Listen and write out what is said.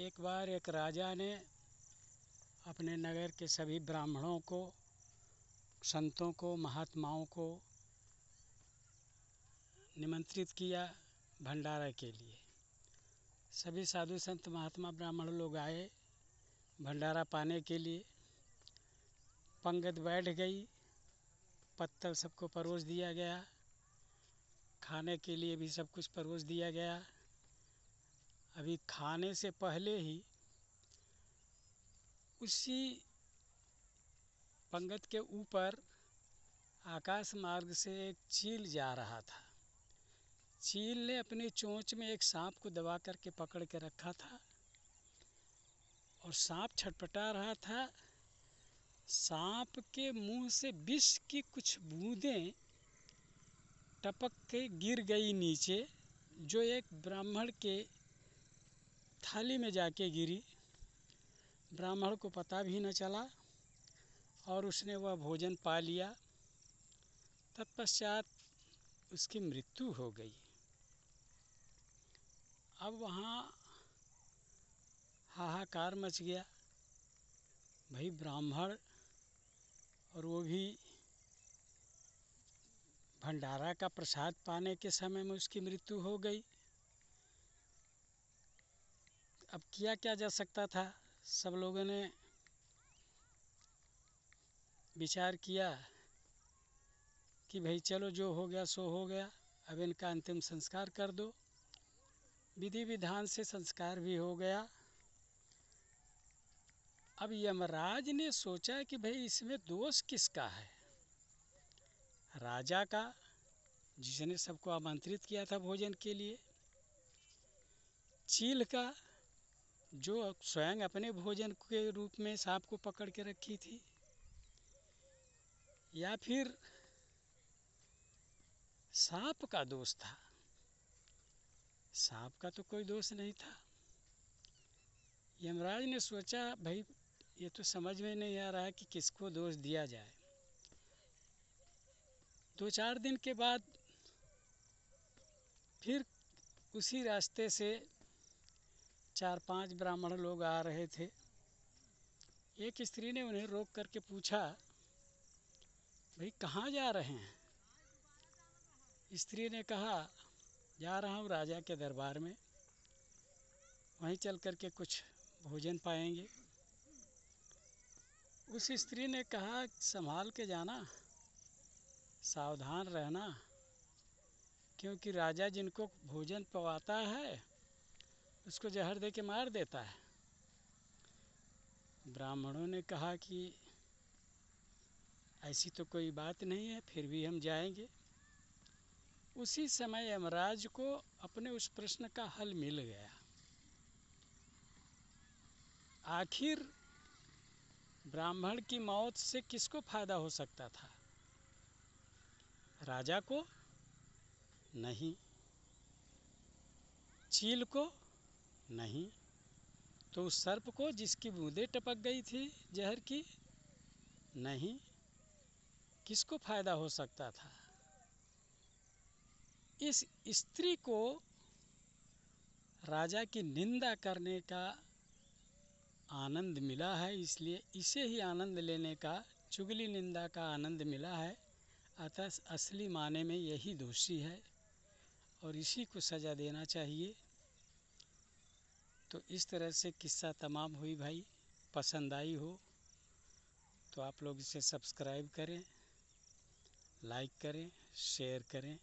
एक बार एक राजा ने अपने नगर के सभी ब्राह्मणों को, संतों को, महात्माओं को निमंत्रित किया भंडारा के लिए। सभी साधु संत महात्मा ब्राह्मण लोग आए भंडारा पाने के लिए। पंगत बैठ गई, पत्तल सबको परोस दिया गया, खाने के लिए भी सब कुछ परोस दिया गया। अभी खाने से पहले ही उसी पंगत के ऊपर आकाश मार्ग से एक चील जा रहा था। चील ने अपनी चोंच में एक सांप को दबा करके पकड़ के रखा था और सांप छटपटा रहा था। सांप के मुंह से विष की कुछ बूंदें टपक के गिर गई नीचे, जो एक ब्राह्मण के थाली में जाके गिरी। ब्राह्मण को पता भी न चला और उसने वह भोजन पा लिया। तत्पश्चात उसकी मृत्यु हो गई। अब वहाँ हाहाकार मच गया। भाई ब्राह्मण, और वो भी भंडारा का प्रसाद पाने के समय में उसकी मृत्यु हो गई। अब किया क्या जा सकता था? सब लोगों ने विचार किया कि भाई चलो जो हो गया सो हो गया, अब इनका अंतिम संस्कार कर दो। विधि विधान से संस्कार भी हो गया। अब यमराज ने सोचा कि भाई इसमें दोष किसका है? राजा का, जिसने सबको आमंत्रित किया था भोजन के लिए, चील का, जो स्वयं अपने भोजन के रूप में सांप को पकड़ के रखी थी, या फिर सांप का दोष था? सांप का तो कोई दोष नहीं था। यमराज ने सोचा भाई ये तो समझ में नहीं आ रहा है कि किसको दोष दिया जाए। 2-4 दिन के बाद फिर उसी रास्ते से 4-5 ब्राह्मण लोग आ रहे थे। एक स्त्री ने उन्हें रोक करके पूछा, भाई कहाँ जा रहे हैं? स्त्री ने कहा, जा रहा हूँ राजा के दरबार में, वहीं चल करके कुछ भोजन पाएंगे। उस स्त्री ने कहा, संभाल के जाना, सावधान रहना, क्योंकि राजा जिनको भोजन पवाता है उसको जहर दे के मार देता है। ब्राह्मणों ने कहा कि ऐसी तो कोई बात नहीं है, फिर भी हम जाएंगे। उसी समय यमराज को अपने उस प्रश्न का हल मिल गया। आखिर ब्राह्मण की मौत से किसको फायदा हो सकता था? राजा को? नहीं। चील को? नहीं। तो उस सर्प को जिसकी बूंदें टपक गई थी जहर की? नहीं। किसको फायदा हो सकता था? इस स्त्री को राजा की निंदा करने का आनंद मिला है, इसलिए इसे ही आनंद लेने का, चुगली निंदा का आनंद मिला है। अतः असली माने में यही दोषी है और इसी को सज़ा देना चाहिए। तो इस तरह से किस्सा तमाम हुई। भाई पसंद आई हो तो आप लोग इसे सब्सक्राइब करें, लाइक करें, शेयर करें।